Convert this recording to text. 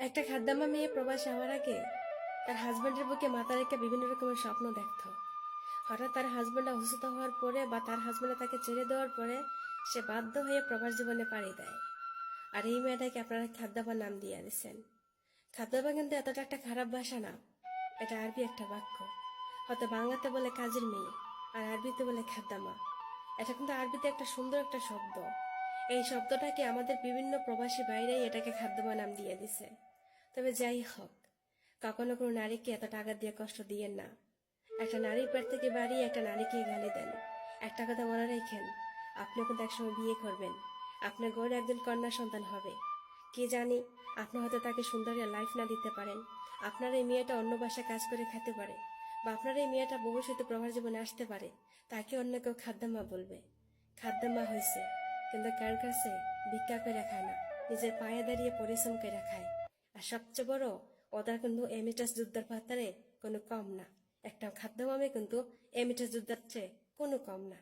একটা খাদ্দামা মেয়ে প্রবাসে হওয়ার আগে তার হাজব্যান্ডের বুকে মাথা রেখে বিভিন্ন রকমের স্বপ্ন দেখত। হঠাৎ তার হাজব্যান্ড অসুস্থ হওয়ার পরে বা তার হাজব্যান্ড তাকে ছেড়ে দেওয়ার পরে সে বাধ্য হয়ে প্রবাস জীবনে পাড়ি দেয়। আর এই মেয়েটাকে আপনারা খাদ্দামা নাম দিয়ে দিচ্ছেন। খাদ্দামা কিন্তু এতটা একটা খারাপ ভাষা না, এটা আরবি একটা বাক্য। হয়তো বাংলাতে বলে কাজের মেয়ে, আর আরবিতে বলে খাদ্দামা। এটা কিন্তু আরবিতে একটা সুন্দর একটা শব্দ। এই শব্দটাকে আমাদের বিভিন্ন প্রবাসী বাইরেই এটাকে খাদ্দামা নাম দিয়ে দিছে। তবে যাই হোক, কখনো কোনো নারীকে এত টাকা দিয়ে কষ্ট দিয়েন না। একটা নারীর পেট থেকে বাড়িয়ে একটা নারীকে গালি দেন। একটা কথা মনে রাখেন, আপনিও কিন্তু একসময় বিয়ে করবেন, আপনার ঘরে একজন কন্যা সন্তান হবে। কে জানি, আপনি হয়তো তাকে সুন্দর লাইফ না দিতে পারেন। আপনার এই মেয়েটা অন্য বাসায় কাজ করে খেতে পারে, বা আপনার এই মেয়েটা ভবিষ্যতে প্রবাস জীবনে আসতে পারে, তাকে অন্য কেউ খাদ্দামা বলবে। খাদ্দামা হয়েছে, কিন্তু কার কাছে ভিক্ষা করে খায় না, নিজের পায়ে দাঁড়িয়ে পরিশ্রম করে খায়। আর সবচেয়ে বড়, ওদের কিন্তু এমিটাস যুদ্ধের পাতারে কোনো কম না। একটা খাদ্য মামে কিন্তু এমিটাস যুদ্ধের চেয়ে কোনো কম না।